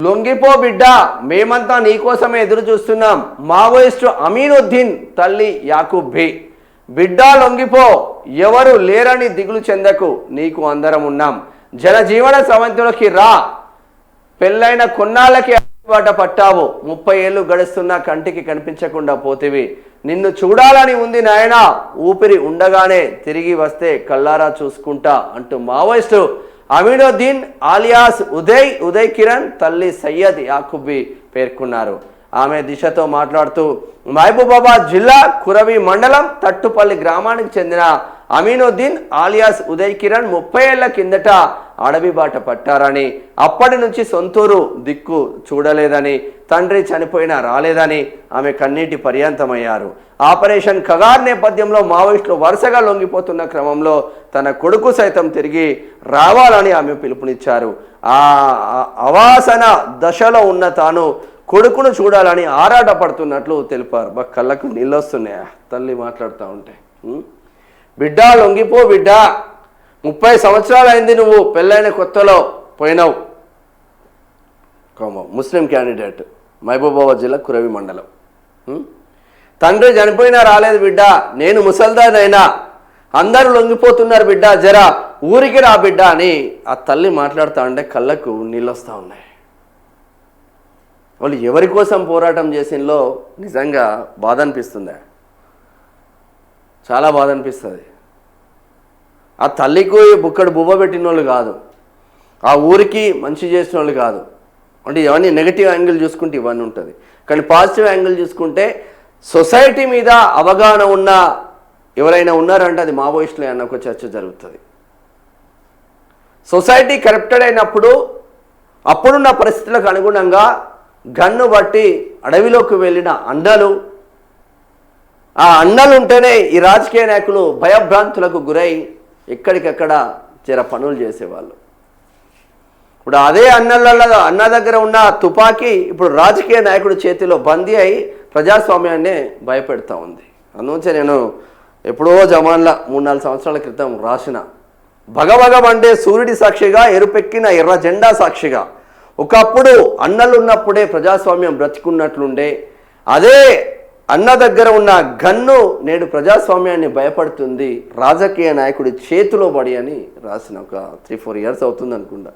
లొంగిపో బిడ్డ, మేమంతా నీకోసమే ఎదురు చూస్తున్నాం. మావోయిస్టు అమీనుద్దీన్ తల్లి యాకూబ్ బి. బిడ్డ లొంగిపో, ఎవరు లేరని దిగులు చెందకు, నీకు అందరం ఉన్నాం. జనజీవన స్రవంతిలోకి రా. పెళ్ళైన కొన్నాళ్ళకి బాట పట్టావు, 30 ఏళ్ళు గడుస్తున్నా కంటికి కనిపించకుండా పోతివి. నిన్ను చూడాలని ఉంది నాయనా, ఊపిరి ఉండగానే తిరిగి వస్తే కళ్ళారా చూసుకుంటా అంటూ మావోయిస్టు అమీనుద్దీన్ ఆలియాస్ ఉదయ్ కిరణ్ తల్లి సయ్యద్ యాకూబ్ పేర్కొన్నారు. ఆమె దిశతో మాట్లాడుతూ మహబూబాబాద్ జిల్లా కురవి మండలం తట్టుపల్లి గ్రామానికి చెందిన అమీనుద్దీన్ ఆలియాస్ ఉదయ్ కిరణ్ 30 ఏళ్ల కిందట అడవి బాట పట్టారని, అప్పటి నుంచి సొంతూరు దిక్కు చూడలేదని, తండ్రి చనిపోయినా రాలేదని ఆమె కన్నీటి పర్యంతమయ్యారు. ఆపరేషన్ కగార్ నేపథ్యంలో మావోయిస్టులు వరుసగా లొంగిపోతున్న క్రమంలో తన కొడుకు సైతం తిరిగి రావాలని ఆమె పిలుపునిచ్చారు. ఆ అవాసన దశలో ఉన్న తాను కొడుకును చూడాలని ఆరాటపడుతున్నట్లు తెలిపారు. కళ్ళకు నీళ్ళొస్తున్నాయా తల్లి మాట్లాడుతూ ఉంటే. బిడ్డ లొంగిపో బిడ్డ, 30 సంవత్సరాలు అయింది నువ్వు పెళ్ళైన కొత్తలో పోయినావు. ముస్లిం క్యాండిడేట్, మహబూబాబాద్ జిల్లా కురవి మండలం. తండ్రి చనిపోయినా రాలేదు బిడ్డ, నేను ముసల్దానైనా, అందరూ లొంగిపోతున్నారు బిడ్డ, జరా ఊరికి రా బిడ్డ అని ఆ తల్లి మాట్లాడుతూ ఉంటే కళ్ళకు నీళ్ళు వస్తూ ఉన్నాయి. వాళ్ళు ఎవరి కోసం పోరాటం చేసినలో నిజంగా బాధ అనిపిస్తుందా? చాలా బాధ అనిపిస్తుంది. ఆ తల్లికి బుక్కడు బువ్వ పెట్టిన వాళ్ళు కాదు, ఆ ఊరికి మంచి చేసిన వాళ్ళు కాదు. అంటే ఇవన్నీ నెగిటివ్ యాంగిల్ చూసుకుంటే ఇవన్నీ ఉంటుంది. కానీ పాజిటివ్ యాంగిల్ చూసుకుంటే సొసైటీ మీద అవగాహన ఉన్న ఎవరైనా ఉన్నారంటే అది మావోయిస్టులే అన్న ఒక చర్చ జరుగుతుంది. సొసైటీ కరప్టెడ్ అయినప్పుడు అప్పుడున్న పరిస్థితులకు అనుగుణంగా గన్ను బట్టి అడవిలోకి వెళ్ళిన అన్నలు, ఆ అన్నలు ఉంటేనే ఈ రాజకీయ నాయకులు భయభ్రాంతులకు గురై ఎక్కడికక్కడ పనులు చేసేవాళ్ళు. ఇప్పుడు అదే అన్న దగ్గర ఉన్న తుపాకీ ఇప్పుడు రాజకీయ నాయకుడి చేతిలో బందీ అయి ప్రజాస్వామ్యాన్ని భయపెడతా ఉంది. అందుకే నేను ఎప్పుడో జమాన్లా 3-4 సంవత్సరాల క్రితం రాసిన భగభగమంటే సూర్యుడి సాక్షిగా, ఎరుపెక్కిన ఎర్ర జెండా సాక్షిగా, ఒకప్పుడు అన్నలు ఉన్నప్పుడే ప్రజాస్వామ్యం బ్రతికున్నట్లుండే, అదే అన్న దగ్గర ఉన్న గన్ను నేడు ప్రజాస్వామ్యాన్ని భయపడుతుంది, రాజకీయ నాయకుడి చేతిలో పడి అని రాసిన. ఒక 3-4 ఇయర్స్ అవుతుంది అనుకుంటా.